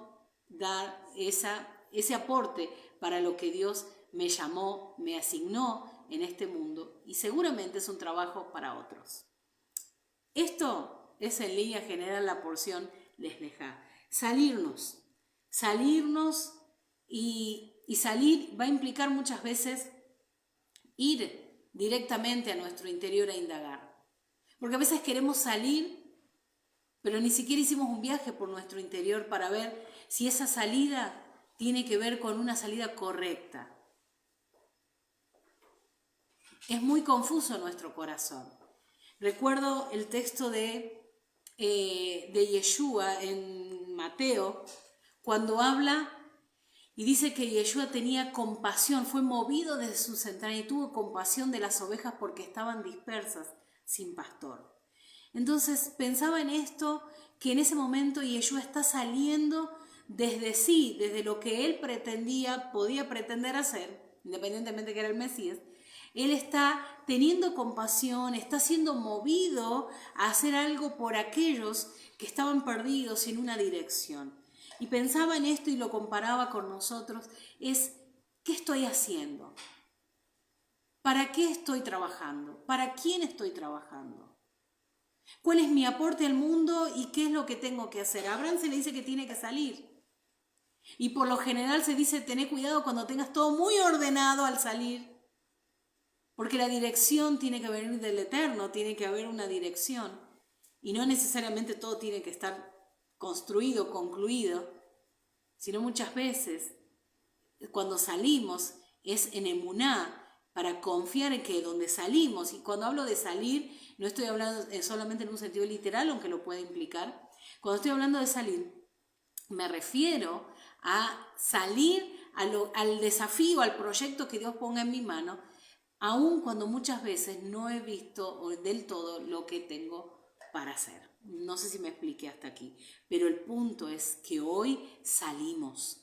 dar ese aporte para lo que Dios me llamó, me asignó en este mundo, y seguramente es un trabajo para otros. Esto es en línea general la porción Lej Lejá. Salirnos y salir va a implicar muchas veces ir directamente a nuestro interior a indagar. Porque a veces queremos salir, pero ni siquiera hicimos un viaje por nuestro interior para ver si esa salida tiene que ver con una salida correcta. Es muy confuso nuestro corazón. Recuerdo el texto de Yeshua en Mateo, cuando habla y dice que Yeshua tenía compasión, fue movido desde sus entrañas y tuvo compasión de las ovejas porque estaban dispersas sin pastor. Entonces pensaba en esto, que en ese momento Yeshua está saliendo desde sí, desde lo que él podía pretender hacer, independientemente que era el Mesías. Él está teniendo compasión, está siendo movido a hacer algo por aquellos que estaban perdidos sin una dirección. Y pensaba en esto y lo comparaba con nosotros, ¿qué estoy haciendo? ¿Para qué estoy trabajando? ¿Para quién estoy trabajando? ¿Cuál es mi aporte al mundo y qué es lo que tengo que hacer? A Abraham se le dice que tiene que salir. Y por lo general se dice, tené cuidado cuando tengas todo muy ordenado al salir. Porque la dirección tiene que venir del Eterno, tiene que haber una dirección. Y no necesariamente todo tiene que estar construido, concluido, sino muchas veces cuando salimos es en emuná, para confiar en que donde salimos, y cuando hablo de salir, no estoy hablando solamente en un sentido literal, aunque lo puede implicar. Cuando estoy hablando de salir, me refiero a salir al desafío, al proyecto que Dios ponga en mi mano, aun cuando muchas veces no he visto del todo lo que tengo para hacer. No sé si me expliqué hasta aquí, pero el punto es que hoy salimos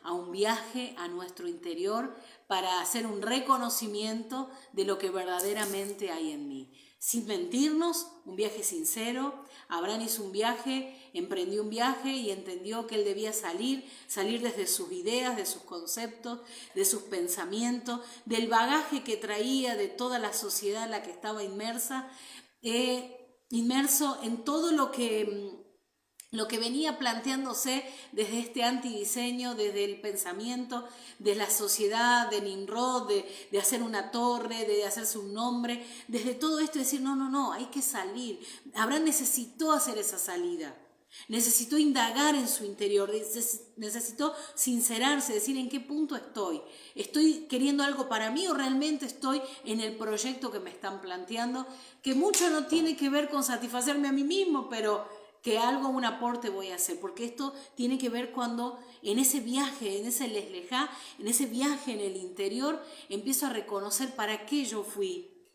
a un viaje a nuestro interior para hacer un reconocimiento de lo que verdaderamente hay en mí. Sin mentirnos, un viaje sincero. Abraham hizo un viaje, emprendió un viaje y entendió que él debía salir desde sus ideas, de sus conceptos, de sus pensamientos, del bagaje que traía de toda la sociedad en la que estaba inmerso en todo lo que venía planteándose desde este antidiseño, desde el pensamiento, de la sociedad, de Nimrod, de hacer una torre, de hacerse un nombre, desde todo esto decir, no, hay que salir. Abraham necesitó hacer esa salida, necesitó indagar en su interior, necesitó sincerarse, decir en qué punto estoy queriendo algo para mí o realmente estoy en el proyecto que me están planteando, que mucho no tiene que ver con satisfacerme a mí mismo, pero que un aporte voy a hacer, porque esto tiene que ver cuando en ese viaje, en ese Lej Lejá, en ese viaje en el interior, empiezo a reconocer para qué yo fui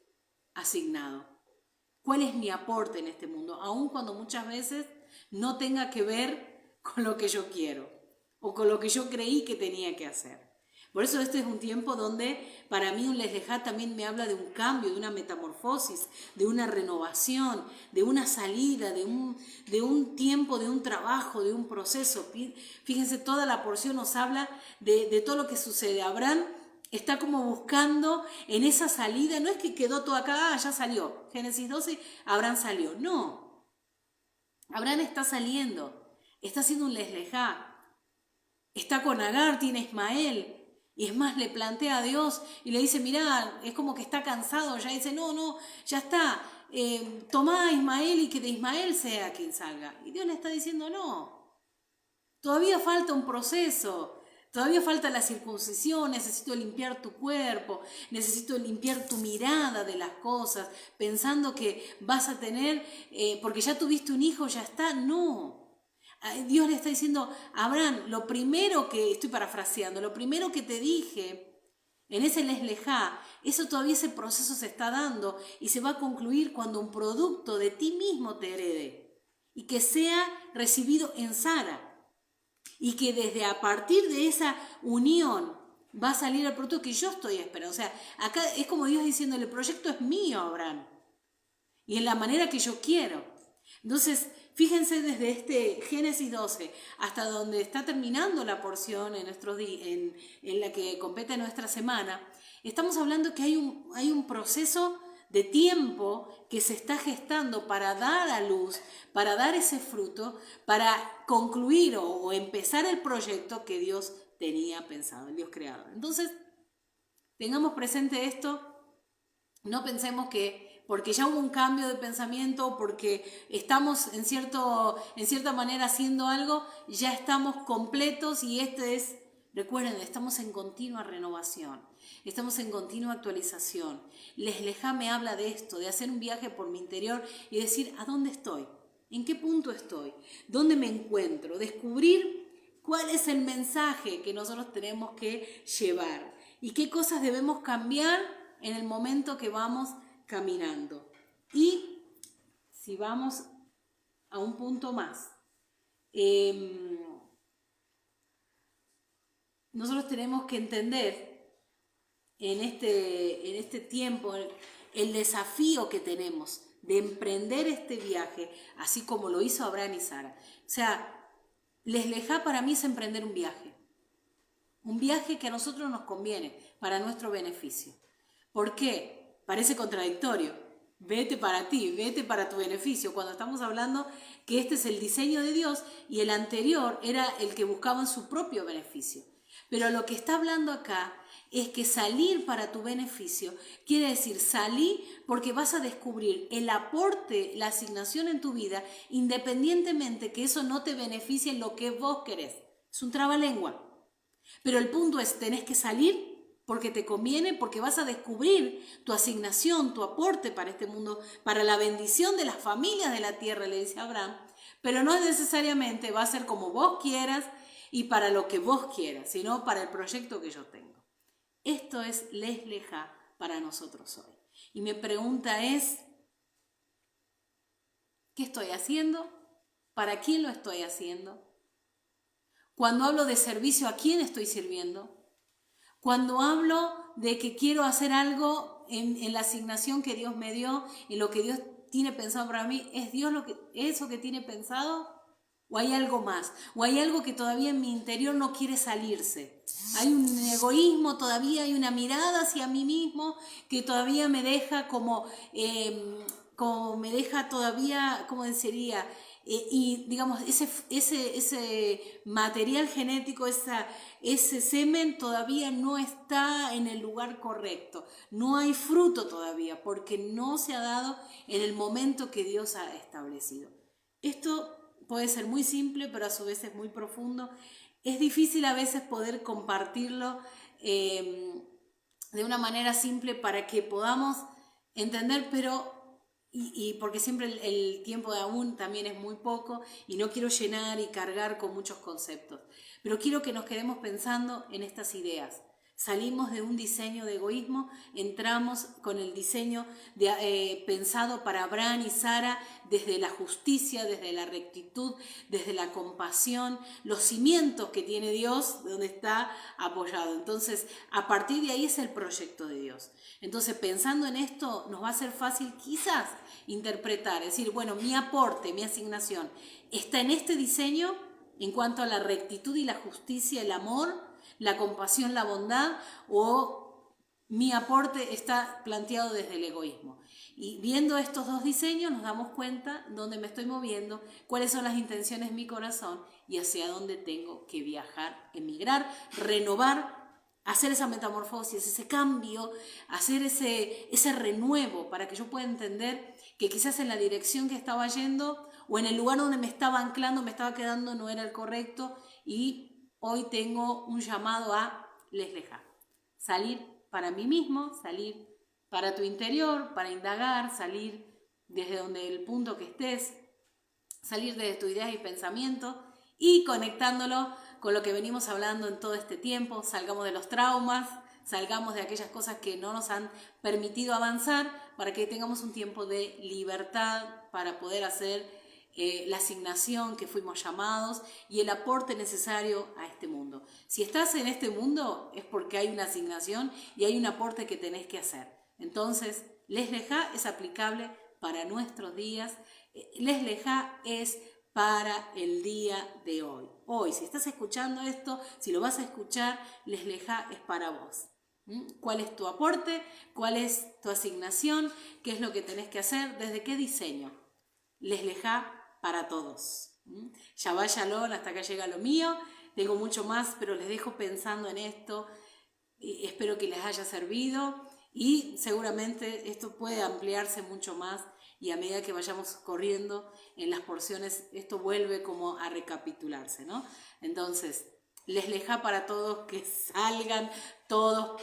asignado, cuál es mi aporte en este mundo, aun cuando muchas veces no tenga que ver con lo que yo quiero o con lo que yo creí que tenía que hacer. Por eso este es un tiempo donde para mí un Lej Lejá también me habla de un cambio, de una metamorfosis, de una renovación, de una salida, de un tiempo, de un trabajo, de un proceso. Fíjense, toda la porción nos habla de todo lo que sucede. Abraham está como buscando en esa salida, no es que quedó todo acá, ya salió. Génesis 12, Abraham salió. No, Abraham está saliendo, está haciendo un Lej Lejá. Está con Agar, tiene Ismael. Y es más, le plantea a Dios y le dice, mirá, es como que está cansado, ya dice, no, ya está, tomá a Ismael y que de Ismael sea quien salga. Y Dios le está diciendo, no, todavía falta un proceso, todavía falta la circuncisión, necesito limpiar tu cuerpo, necesito limpiar tu mirada de las cosas, pensando que vas a tener, porque ya tuviste un hijo, ya está, no. Dios le está diciendo, Abraham, lo primero que te dije en ese Lej Lejá, eso todavía ese proceso se está dando y se va a concluir cuando un producto de ti mismo te herede y que sea recibido en Sara y que desde a partir de esa unión va a salir el producto que yo estoy esperando. O sea, acá es como Dios diciendo, el proyecto es mío, Abraham, y en la manera que yo quiero. Entonces, fíjense desde este Génesis 12 hasta donde está terminando la porción en la que compete nuestra semana, estamos hablando que hay un proceso de tiempo que se está gestando para dar a luz, para dar ese fruto, para concluir o empezar el proyecto que Dios tenía pensado, el Dios creador. Entonces, tengamos presente esto, no pensemos que porque ya hubo un cambio de pensamiento, porque estamos en cierta manera haciendo algo, ya estamos completos y recuerden, estamos en continua renovación, estamos en continua actualización. Leslejá me habla de esto, de hacer un viaje por mi interior y decir, ¿a dónde estoy? ¿En qué punto estoy? ¿Dónde me encuentro? Descubrir cuál es el mensaje que nosotros tenemos que llevar y qué cosas debemos cambiar en el momento que vamos caminando. Y si vamos a un punto más, nosotros tenemos que entender en este tiempo el desafío que tenemos de emprender este viaje, así como lo hizo Abraham y Sara. O sea, Leslejá para mí es emprender un viaje que a nosotros nos conviene, para nuestro beneficio. ¿Por qué? Parece contradictorio. Vete para ti, vete para tu beneficio, cuando estamos hablando que este es el diseño de Dios y el anterior era el que buscaba su propio beneficio. Pero lo que está hablando acá es que salir para tu beneficio quiere decir salir porque vas a descubrir el aporte, la asignación en tu vida, independientemente que eso no te beneficie en lo que vos querés. Es un trabalengua. Pero el punto es, tenés que salir porque te conviene, porque vas a descubrir tu asignación, tu aporte para este mundo, para la bendición de las familias de la tierra, le dice Abraham, pero no necesariamente va a ser como vos quieras y para lo que vos quieras, sino para el proyecto que yo tengo. Esto es Leslejá para nosotros hoy. Y mi pregunta es, ¿qué estoy haciendo? ¿Para quién lo estoy haciendo? Cuando hablo de servicio, ¿a quién estoy sirviendo? Cuando hablo de que quiero hacer algo en la asignación que Dios me dio, en lo que Dios tiene pensado para mí, ¿es Dios eso que tiene pensado? ¿O hay algo más? ¿O hay algo que todavía en mi interior no quiere salirse? Hay un egoísmo todavía, hay una mirada hacia mí mismo que todavía me deja como me deja todavía, ¿cómo sería? Y digamos, ese material genético, ese semen todavía no está en el lugar correcto. No hay fruto todavía porque no se ha dado en el momento que Dios ha establecido. Esto puede ser muy simple, pero a su vez es muy profundo. Es difícil a veces poder compartirlo de una manera simple para que podamos entender, pero... Y porque siempre el tiempo de aún también es muy poco y no quiero llenar y cargar con muchos conceptos. Pero quiero que nos quedemos pensando en estas ideas. Salimos de un diseño de egoísmo, entramos con el diseño pensado para Abraham y Sara desde la justicia, desde la rectitud, desde la compasión, los cimientos que tiene Dios donde está apoyado. Entonces, a partir de ahí es el proyecto de Dios. Entonces, pensando en esto, nos va a ser fácil quizás interpretar, es decir, bueno, mi aporte, mi asignación está en este diseño en cuanto a la rectitud y la justicia, el amor, la compasión, la bondad, o mi aporte está planteado desde el egoísmo. Y viendo estos dos diseños nos damos cuenta dónde me estoy moviendo, cuáles son las intenciones de mi corazón y hacia dónde tengo que viajar, emigrar, renovar, hacer esa metamorfosis, ese cambio, hacer ese renuevo para que yo pueda entender que quizás en la dirección que estaba yendo o en el lugar donde me estaba anclando, me estaba quedando, no era el correcto y hoy tengo un llamado a Leslejá. Salir para mí mismo, salir para tu interior, para indagar, salir desde donde el punto que estés, salir desde tus ideas y pensamientos y conectándolo con lo que venimos hablando en todo este tiempo. Salgamos de los traumas, salgamos de aquellas cosas que no nos han permitido avanzar para que tengamos un tiempo de libertad para poder hacer la asignación que fuimos llamados y el aporte necesario a este mundo. Si estás en este mundo es porque hay una asignación y hay un aporte que tenés que hacer. Entonces, Leslejá es aplicable para nuestros días. Leslejá es para el día de hoy. Hoy, si estás escuchando esto, si lo vas a escuchar, Leslejá es para vos. ¿Cuál es tu aporte? ¿Cuál es tu asignación? ¿Qué es lo que tenés que hacer? ¿Desde qué diseño? Les lejá para todos. Shabbat Shalom, hasta acá llega lo mío. Tengo mucho más, pero les dejo pensando en esto. Espero que les haya servido y seguramente esto puede ampliarse mucho más y a medida que vayamos corriendo en las porciones, esto vuelve como a recapitularse, ¿no? Entonces, les lejá para todos, que salgan todos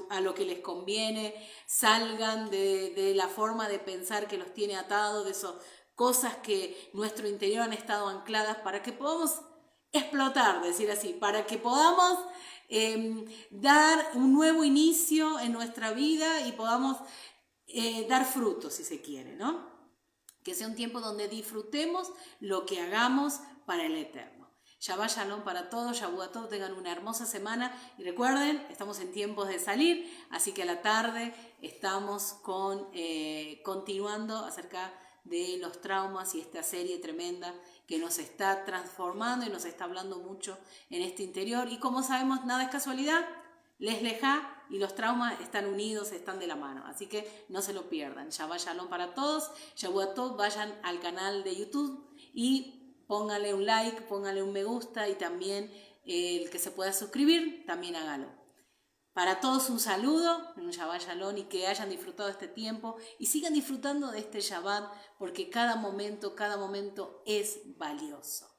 a lo que les conviene, salgan de la forma de pensar que los tiene atados, de esas cosas que nuestro interior han estado ancladas, para que podamos explotar, decir así, para que podamos dar un nuevo inicio en nuestra vida y podamos dar frutos, si se quiere, ¿no? Que sea un tiempo donde disfrutemos lo que hagamos para el Eterno. Shabbat Shalom para todos, Shavuot, tengan una hermosa semana y recuerden, estamos en tiempos de salir, así que a la tarde estamos continuando acerca de los traumas y esta serie tremenda que nos está transformando y nos está hablando mucho en este interior. Y como sabemos, nada es casualidad, les lejá y los traumas están unidos, están de la mano. Así que no se lo pierdan. Shabbat Shalom para todos. Shavuot, vayan al canal de YouTube y pónganle un like, pónganle un me gusta y también el que se pueda suscribir, también hágalo. Para todos un saludo, un Shabbat Shalom y que hayan disfrutado este tiempo y sigan disfrutando de este Shabbat porque cada momento es valioso.